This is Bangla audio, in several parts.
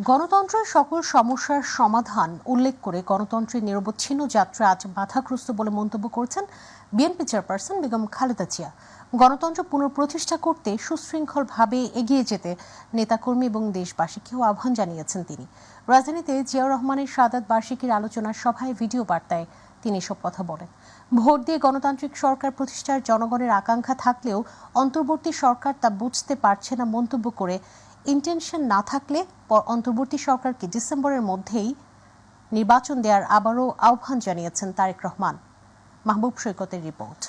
গণতন্ত্রের সকল সমস্যার সমাধান উল্লেখ করে গণতন্ত্রের নিরবচ্ছিন্ন যাত্রা আজ বাধাগ্রস্ত বলে মন্তব্য করেছেন বিএনপি চেয়ারপারসন বেগম খালেদা জিয়া। গণতন্ত্র পুনঃপ্রতিষ্ঠা করতে সুশৃঙ্খলভাবে এগিয়ে যেতে নেতাকর্মী এবং দেশবাসীকেও আহ্বান জানিয়েছেন তিনি। রাজধানীতে জিয়াউর রহমানের শাহাদাত বার্ষিকীর আলোচনা সভায় ভিডিও বার্তায় তিনি এসব কথা বলেন। ভোট দিয়ে গণতান্ত্রিক সরকার প্রতিষ্ঠার জনগণের আকাঙ্ক্ষা থাকলেও অন্তর্বর্তী সরকার তা বুঝতে পারছে না মন্তব্য করে ইন্টেনশন না থাকলে অন্তর্বর্তী সরকারকে ডিসেম্বরের মধ্যেই নির্বাচন দেওয়ার আবারও আহ্বান জানিয়েছেন তারেক রহমান। মাহবুব সৈকতের রিপোর্ট।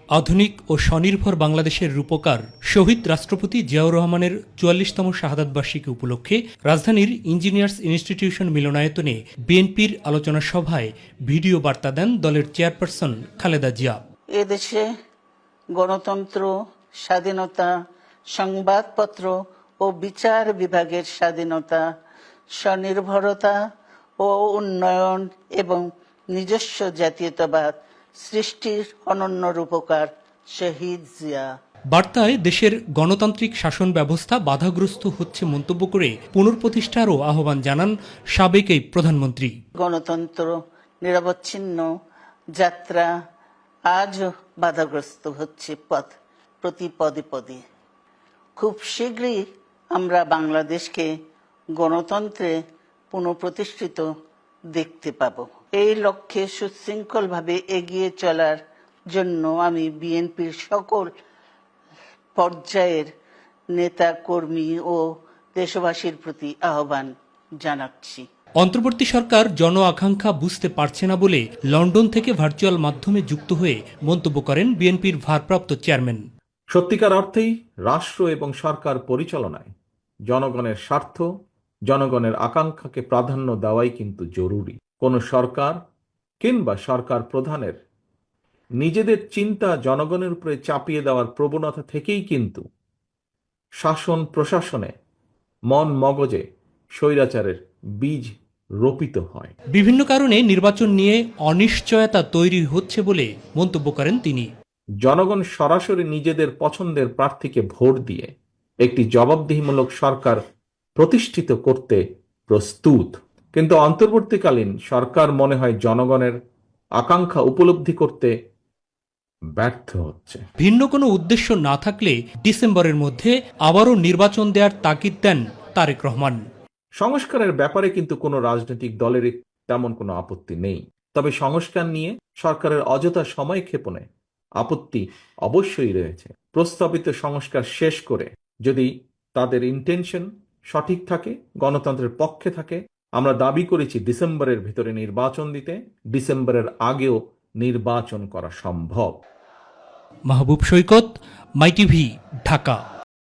আধুনিক ও স্বনির্ভর বাংলাদেশের রূপকার শহীদ রাষ্ট্রপতি জিয়াউর রহমানের ৪৪তম শাহাদাত বার্ষিকী উপলক্ষে রাজধানীর ইঞ্জিনিয়ার্স ইনস্টিটিউশন মিলনায়তনে বিএনপির আলোচনা সভায় ভিডিও বার্তা দেন দলের চেয়ারপারসন খালেদা জিয়া। এদেশে গণতন্ত্র, স্বাধীনতা, সংবাদপত্র ও বিচার বিভাগের স্বাধীনতা, স্বনির্ভরতা ও উন্নয়ন এবং নিজস্ব জাতীয়তাবাদ সৃষ্টির অনন্য রূপকার শহীদ জিয়া। বার্তায় দেশের গণতান্ত্রিক শাসন ব্যবস্থা বাধাগ্রস্ত হচ্ছে মন্তব্য করে পুনঃপ্রতিষ্ঠারও আহ্বান জানান সাবেক এই প্রধানমন্ত্রী। গণতন্ত্র নিরবচ্ছিন্ন যাত্রা আজও বাধাগ্রস্ত হচ্ছে প্রতি পদে পদে। খুব শীঘ্রই আমরা বাংলাদেশকে গণতন্ত্রে পুনঃপ্রতিষ্ঠিত দেখতে পাব। এই লক্ষ্যে সুশৃঙ্খলভাবে এগিয়ে চলার জন্য আমি বিএনপির সকল পর্যায়ের নেতা কর্মী ও দেশবাসীর প্রতি আহ্বান জানাচ্ছি। অন্তর্বর্তী সরকার জন আকাঙ্ক্ষা বুঝতে পারছে না বলে লন্ডন থেকে ভার্চুয়াল মাধ্যমে যুক্ত হয়ে মন্তব্য করেন বিএনপির ভারপ্রাপ্ত চেয়ারম্যান। সত্যিকার অর্থেই রাষ্ট্র এবং সরকার পরিচালনায় জনগণের স্বার্থ, জনগণের আকাঙ্ক্ষাকে প্রাধান্য দেওয়াই কিন্তু জরুরি। কোন সরকার কিংবা সরকার প্রধানের নিজেদের চিন্তা জনগণের উপরে চাপিয়ে দেওয়ার প্রবণতা থেকেই কিন্তু শাসন প্রশাসনে মন মগজে স্বৈরাচারের বীজ রোপিত হয়। বিভিন্ন কারণে নির্বাচন নিয়ে অনিশ্চয়তা তৈরি হচ্ছে বলে মন্তব্য করেন তিনি। জনগণ সরাসরি নিজেদের পছন্দের প্রার্থীকে ভোট দিয়ে একটি জবাবদিহিমূলক সরকার প্রতিষ্ঠিত করতে প্রস্তুত, কিন্তু অন্তর্বর্তীকালীন সরকার মনে হয় জনগণের আকাঙ্ক্ষা উপলব্ধি করতে ব্যর্থ হচ্ছে। ভিন্ন কোনো উদ্দেশ্য না থাকলে ডিসেম্বরের মধ্যে আবারও নির্বাচন দেওয়ার তাগিদ দেন তারেক রহমান। সংস্কারের ব্যাপারে কিন্তু কোনো রাজনৈতিক দলের তেমন কোনো আপত্তি নেই, তবে সংস্কার নিয়ে সরকারের অযথা সময় ক্ষেপণে আপত্তি অবশ্যই রয়েছে। প্রস্তাবিত সংস্কার শেষ করে যদি তাদের ইন্টেনশন সঠিক থাকে, গণতন্ত্রের পক্ষে থাকে, আমরা দাবি করেছি ডিসেম্বরের ভিতরে নির্বাচন দিতে, ডিসেম্বরের আগেও নির্বাচন করা সম্ভব। মাহবুব সৈকত, মাই টিভি, ঢাকা।